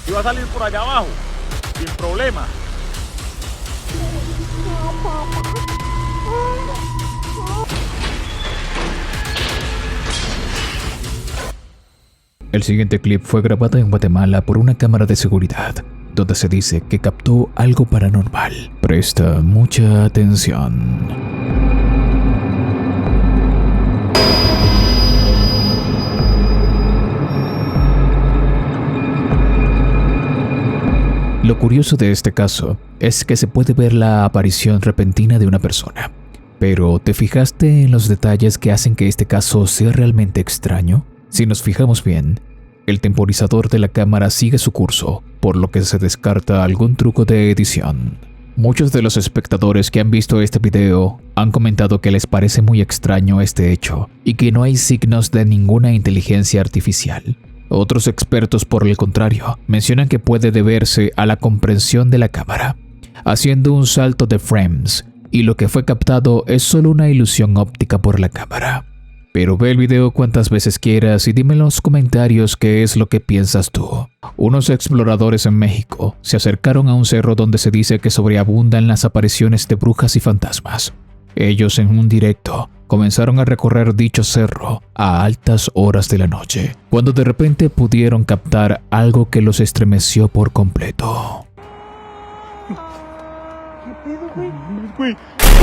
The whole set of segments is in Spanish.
Iba a salir por allá abajo, sin problema. El siguiente clip fue grabado en Guatemala por una cámara de seguridad, donde se dice que captó algo paranormal. Presta mucha atención. Lo curioso de este caso es que se puede ver la aparición repentina de una persona. Pero, ¿te fijaste en los detalles que hacen que este caso sea realmente extraño? Si nos fijamos bien, el temporizador de la cámara sigue su curso, por lo que se descarta algún truco de edición. Muchos de los espectadores que han visto este video han comentado que les parece muy extraño este hecho y que no hay signos de ninguna inteligencia artificial. Otros expertos, por el contrario, mencionan que puede deberse a la comprensión de la cámara, haciendo un salto de frames, y lo que fue captado es solo una ilusión óptica por la cámara. Pero ve el video cuantas veces quieras y dime en los comentarios qué es lo que piensas tú. Unos exploradores en México se acercaron a un cerro donde se dice que sobreabundan las apariciones de brujas y fantasmas. Ellos, en un directo, comenzaron a recorrer dicho cerro a altas horas de la noche, cuando de repente pudieron captar algo que los estremeció por completo. ¿Qué pedo, güey?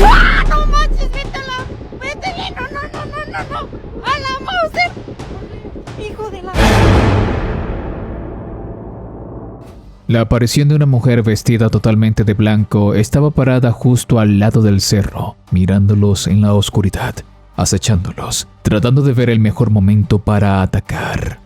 ¡Ah, no manches! ¡Vete! ¡No! ¡A la Mauser! ¡Hijo de la... La aparición de una mujer vestida totalmente de blanco estaba parada justo al lado del cerro, mirándolos en la oscuridad, acechándolos, tratando de ver el mejor momento para atacar.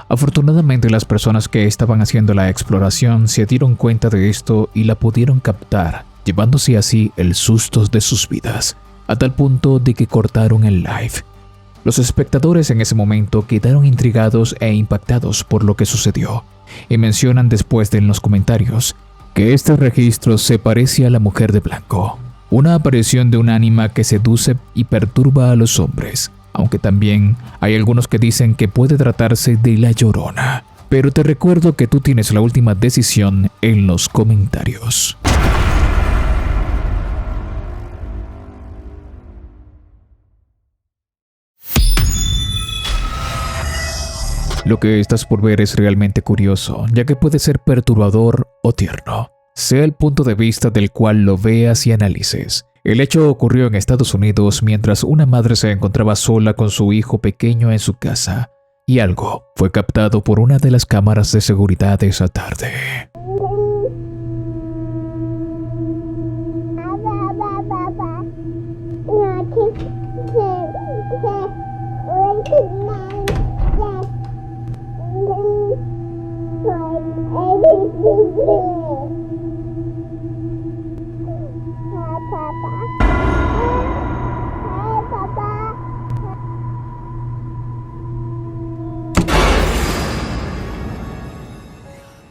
Afortunadamente, las personas que estaban haciendo la exploración se dieron cuenta de esto y la pudieron captar, llevándose así el susto de sus vidas, a tal punto de que cortaron el live. Los espectadores en ese momento quedaron intrigados e impactados por lo que sucedió, y mencionan después en los comentarios que este registro se parece a la mujer de blanco, una aparición de un ánima que seduce y perturba a los hombres, aunque también hay algunos que dicen que puede tratarse de la Llorona. Pero te recuerdo que tú tienes la última decisión en los comentarios. Lo que estás por ver es realmente curioso, ya que puede ser perturbador o tierno, sea el punto de vista del cual lo veas y analices. El hecho ocurrió en Estados Unidos mientras una madre se encontraba sola con su hijo pequeño en su casa, y algo fue captado por una de las cámaras de seguridad esa tarde.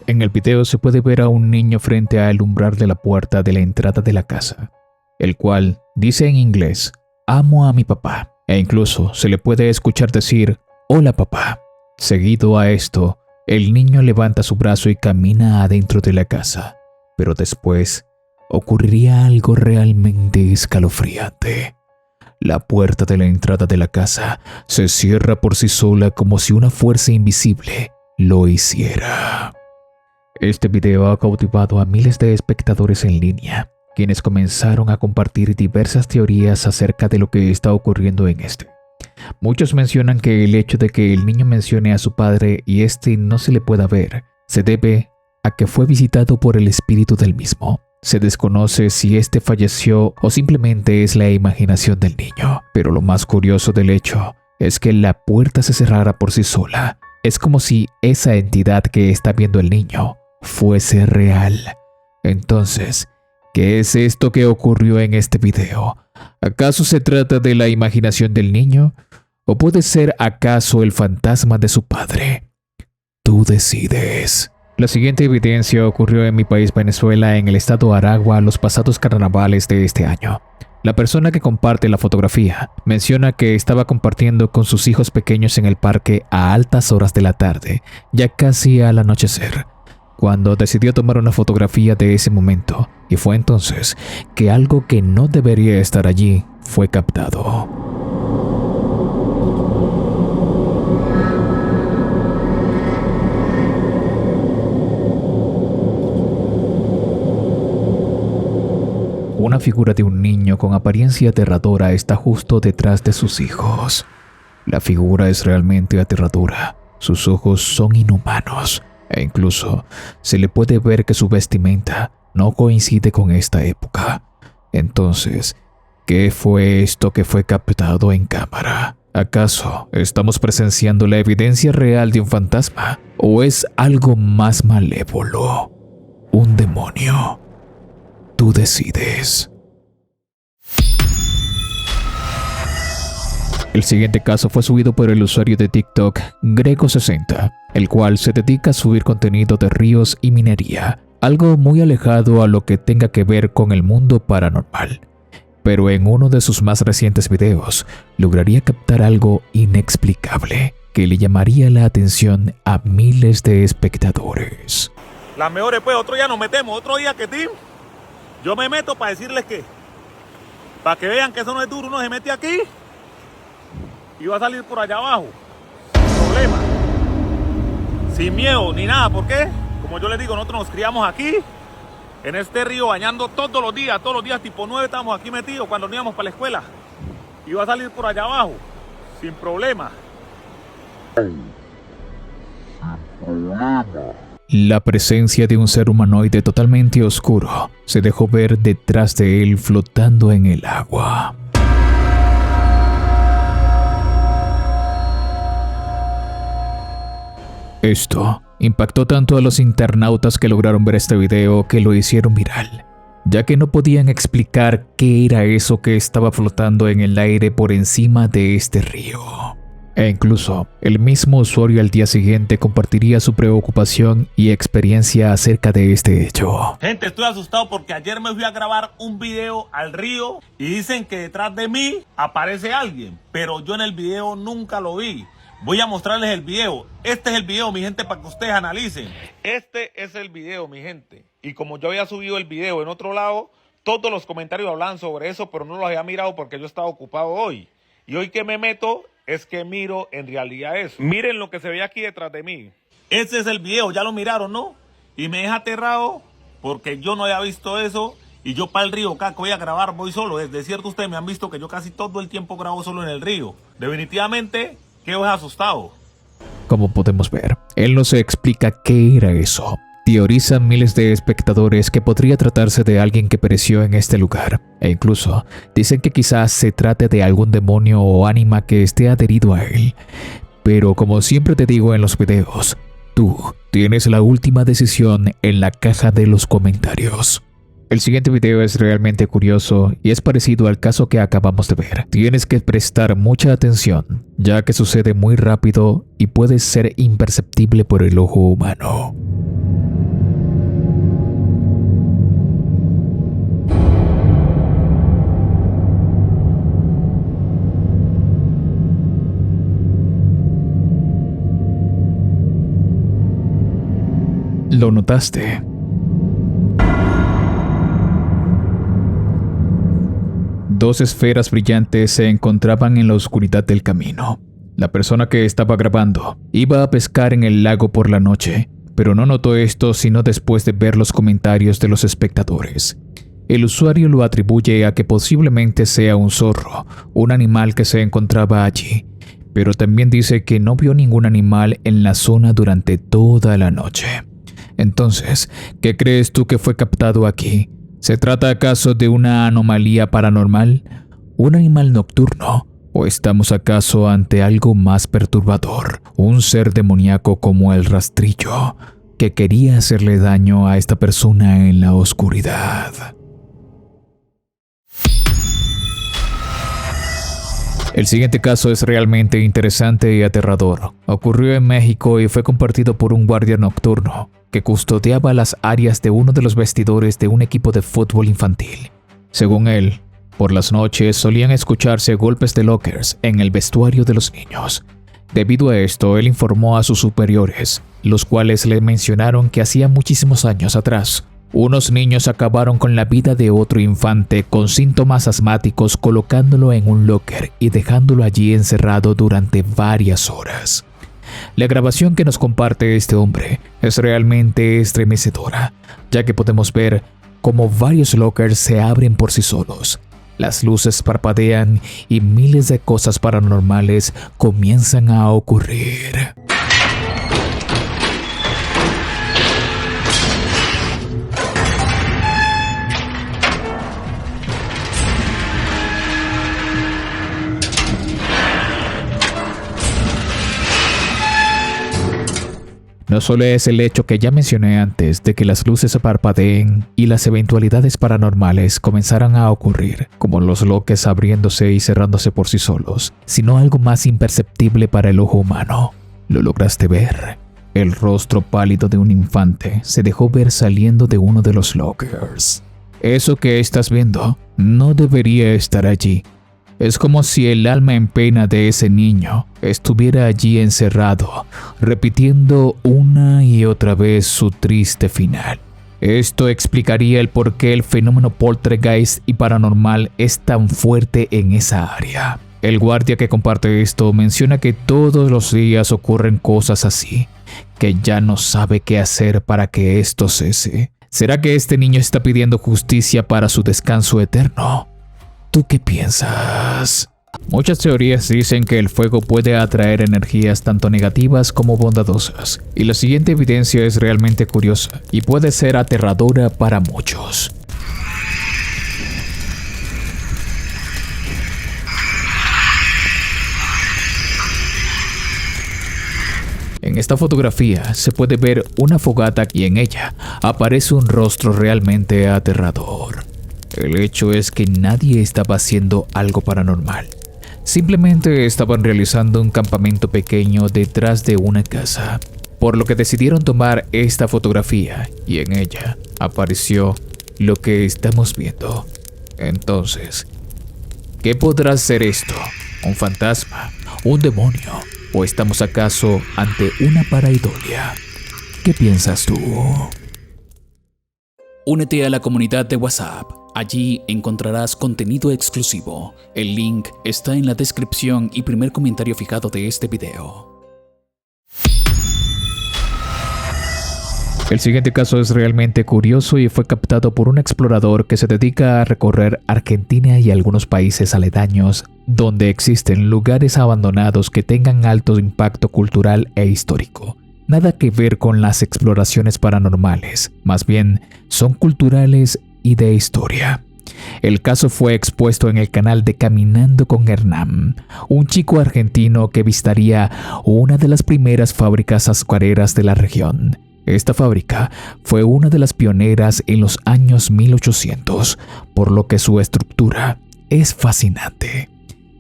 En el video se puede ver a un niño frente al umbral de la puerta de la entrada de la casa, el cual dice en inglés, "Amo a mi papá", e incluso se le puede escuchar decir, "Hola papá". Seguido a esto, el niño levanta su brazo y camina adentro de la casa, pero después ocurriría algo realmente escalofriante. La puerta de la entrada de la casa se cierra por sí sola como si una fuerza invisible lo hiciera. Este video ha cautivado a miles de espectadores en línea, quienes comenzaron a compartir diversas teorías acerca de lo que está ocurriendo en este. Muchos mencionan que el hecho de que el niño mencione a su padre y este no se le pueda ver, se debe a que fue visitado por el espíritu del mismo. Se desconoce si este falleció o simplemente es la imaginación del niño, pero lo más curioso del hecho es que la puerta se cerrara por sí sola. Es como si esa entidad que está viendo el niño fuese real. Entonces, ¿qué es esto que ocurrió en este video? ¿Acaso se trata de la imaginación del niño? ¿O puede ser acaso el fantasma de su padre? Tú decides. La siguiente evidencia ocurrió en mi país, Venezuela, en el estado Aragua, los pasados carnavales de este año. La persona que comparte la fotografía menciona que estaba compartiendo con sus hijos pequeños en el parque a altas horas de la tarde, ya casi al anochecer. cuando decidió tomar una fotografía de ese momento, y fue entonces que algo que no debería estar allí fue captado. Una figura de un niño con apariencia aterradora está justo detrás de sus hijos. La figura es realmente aterradora. Sus ojos son inhumanos e incluso se le puede ver que su vestimenta no coincide con esta época. Entonces, ¿qué fue esto que fue captado en cámara? ¿Acaso estamos presenciando la evidencia real de un fantasma? ¿O es algo más malévolo? ¿Un demonio? Tú decides. El siguiente caso fue subido por el usuario de TikTok Greco60, el cual se dedica a subir contenido de ríos y minería, algo muy alejado a lo que tenga que ver con el mundo paranormal. Pero en uno de sus más recientes videos, lograría captar algo inexplicable que le llamaría la atención a miles de espectadores. Las mejores, pues, otro día nos metemos, otro día que Tim. Yo me meto para decirles que, para que vean que eso no es duro, uno se mete aquí y va a salir por allá abajo, sin problema, sin miedo ni nada. ¿Por qué? Como yo les digo, nosotros nos criamos aquí, en este río, bañando todos los días, tipo 9 estábamos aquí metidos cuando nos íbamos para la escuela. Y va a salir por allá abajo, sin problema. La presencia de un ser humanoide totalmente oscuro se dejó ver detrás de él flotando en el agua. Esto impactó tanto a los internautas que lograron ver este video que lo hicieron viral, ya que no podían explicar qué era eso que estaba flotando en el aire por encima de este río. E incluso, el mismo usuario al día siguiente compartiría su preocupación y experiencia acerca de este hecho. Gente, estoy asustado porque ayer me fui a grabar un video al río y dicen que detrás de mí aparece alguien, pero yo en el video nunca lo vi. Voy a mostrarles el video. Este es el video, mi gente, para que ustedes analicen. Este es el video, mi gente. Y como yo había subido el video en otro lado, todos los comentarios hablaban sobre eso, pero no los había mirado porque yo estaba ocupado hoy. Y hoy que me meto, es que miro en realidad eso. Miren lo que se ve aquí detrás de mí. Ese es el video, ya lo miraron, ¿no? Y me deja aterrado porque yo no había visto eso. Y yo para el río, acá que voy a grabar, voy solo. Es de cierto, ustedes me han visto que yo casi todo el tiempo grabo solo en el río. Definitivamente, quedo asustado. Como podemos ver, él no se explica qué era eso. Teorizan miles de espectadores que podría tratarse de alguien que pereció en este lugar, e incluso dicen que quizás se trate de algún demonio o ánima que esté adherido a él. Pero como siempre te digo en los videos, tú tienes la última decisión en la caja de los comentarios. El siguiente video es realmente curioso y es parecido al caso que acabamos de ver. Tienes que prestar mucha atención, ya que sucede muy rápido y puede ser imperceptible por el ojo humano. ¿Lo notaste? Dos esferas brillantes se encontraban en la oscuridad del camino. La persona que estaba grabando iba a pescar en el lago por la noche, pero no notó esto sino después de ver los comentarios de los espectadores. El usuario lo atribuye a que posiblemente sea un zorro, un animal que se encontraba allí, pero también dice que no vio ningún animal en la zona durante toda la noche. Entonces, ¿qué crees tú que fue captado aquí? ¿Se trata acaso de una anomalía paranormal? ¿Un animal nocturno? ¿O estamos acaso ante algo más perturbador? ¿Un ser demoníaco como el rastrillo que quería hacerle daño a esta persona en la oscuridad? El siguiente caso es realmente interesante y aterrador. Ocurrió en México y fue compartido por un guardia nocturno que custodiaba las áreas de uno de los vestidores de un equipo de fútbol infantil. Según él, por las noches solían escucharse golpes de lockers en el vestuario de los niños. Debido a esto, él informó a sus superiores los cuales le mencionaron que hacía muchísimos años atrás, unos niños acabaron con la vida de otro infante con síntomas asmáticos colocándolo en un locker y dejándolo allí encerrado durante varias horas. La grabación que nos comparte este hombre es realmente estremecedora, ya que podemos ver cómo varios lockers se abren por sí solos. Las luces parpadean y miles de cosas paranormales comienzan a ocurrir. No solo es el hecho que ya mencioné antes de que las luces parpadeen y las eventualidades paranormales comenzaran a ocurrir, como los lockers abriéndose y cerrándose por sí solos, sino algo más imperceptible para el ojo humano. ¿Lo lograste ver? El rostro pálido de un infante se dejó ver saliendo de uno de los lockers. Eso que estás viendo no debería estar allí. Es como si el alma en pena de ese niño estuviera allí encerrado, repitiendo una y otra vez su triste final. Esto explicaría el por qué el fenómeno poltergeist y paranormal es tan fuerte en esa área. El guardia que comparte esto menciona que todos los días ocurren cosas así, que ya no sabe qué hacer para que esto cese. ¿Será que este niño está pidiendo justicia para su descanso eterno? ¿Tú qué piensas? Muchas teorías dicen que el fuego puede atraer energías tanto negativas como bondadosas, y la siguiente evidencia es realmente curiosa y puede ser aterradora para muchos. En esta fotografía se puede ver una fogata y en ella aparece un rostro realmente aterrador. El hecho es que nadie estaba haciendo algo paranormal. Simplemente estaban realizando un campamento pequeño detrás de una casa, por lo que decidieron tomar esta fotografía y en ella apareció lo que estamos viendo. Entonces, ¿qué podrá ser esto? ¿Un fantasma? ¿Un demonio? ¿O estamos acaso ante una pareidolia? ¿Qué piensas tú? Únete a la comunidad de WhatsApp. Allí encontrarás contenido exclusivo. El link está en la descripción y primer comentario fijado de este video. El siguiente caso es realmente curioso y fue captado por un explorador que se dedica a recorrer Argentina y algunos países aledaños donde existen lugares abandonados que tengan alto impacto cultural e histórico. Nada que ver con las exploraciones paranormales, más bien son culturales y de historia. El caso fue expuesto en el canal de Caminando con Hernán, un chico argentino que visitaría una de las primeras fábricas azucareras de la región. Esta fábrica fue una de las pioneras en los años 1800, por lo que su estructura es fascinante.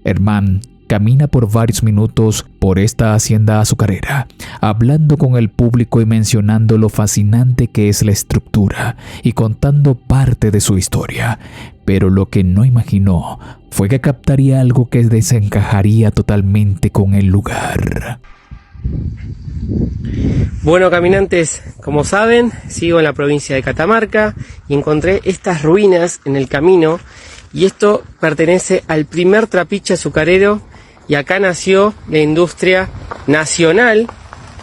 Hernán camina por varios minutos por esta hacienda azucarera, hablando con el público y mencionando lo fascinante que es la estructura y contando parte de su historia. Pero lo que no imaginó fue que captaría algo que desencajaría totalmente con el lugar. Bueno, caminantes, como saben, sigo en la provincia de Catamarca y encontré estas ruinas en el camino, y esto pertenece al primer trapiche azucarero, y acá nació la industria nacional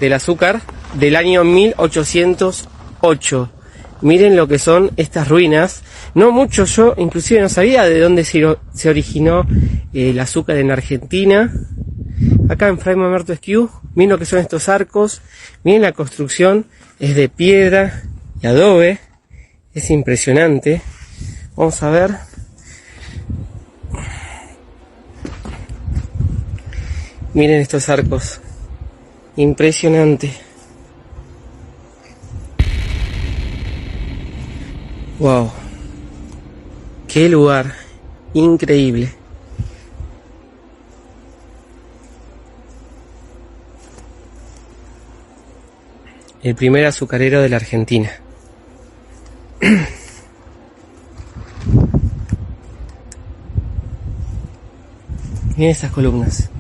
del azúcar del año 1808. Miren lo que son estas ruinas. No mucho, yo inclusive no sabía de dónde se originó el azúcar en Argentina. Acá en Fray Mamerto Esquiú, miren lo que son estos arcos, miren la construcción, es de piedra y adobe, es impresionante. Vamos a ver. Miren estos arcos, impresionante. Wow, qué lugar, increíble. El primer azucarero de la Argentina. Miren estas columnas.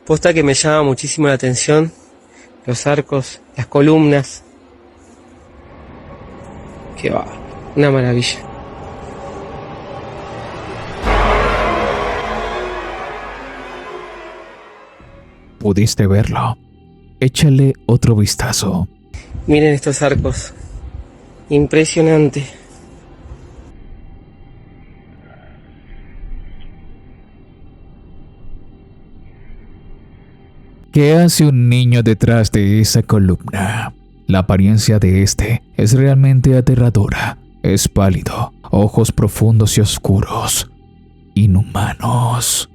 Posta que me llama muchísimo la atención los arcos, las columnas. Que va, una maravilla. ¿Pudiste verlo? Échale otro vistazo. Miren estos arcos. Impresionante. ¿Qué hace un niño detrás de esa columna? La apariencia de este es realmente aterradora. Es pálido, ojos profundos y oscuros, inhumanos.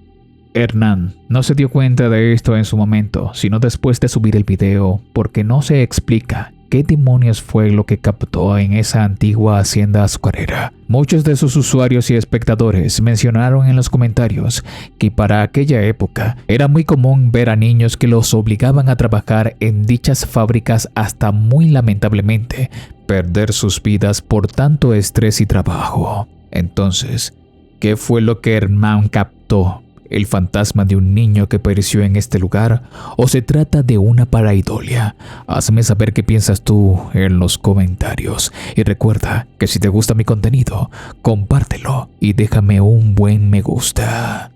Hernán no se dio cuenta de esto en su momento, sino después de subir el video, porque no se explica qué demonios fue lo que captó en esa antigua hacienda azucarera. Muchos de sus usuarios y espectadores mencionaron en los comentarios que para aquella época era muy común ver a niños que los obligaban a trabajar en dichas fábricas hasta muy lamentablemente perder sus vidas por tanto estrés y trabajo. Entonces, ¿qué fue lo que Hernán captó? ¿El fantasma de un niño que pereció en este lugar o se trata de una pareidolia? Hazme saber qué piensas tú en los comentarios y recuerda que si te gusta mi contenido, compártelo y déjame un buen me gusta.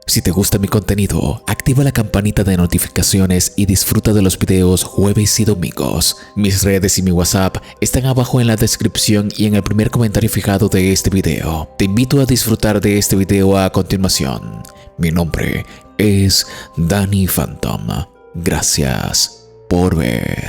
Si te gusta mi contenido, activa la campanita de notificaciones y disfruta de los videos jueves y domingos. Mis redes y mi WhatsApp están abajo en la descripción y en el primer comentario fijado de este video. Te invito a disfrutar de este video a continuación. Mi nombre es Danny Phantom. Gracias por ver.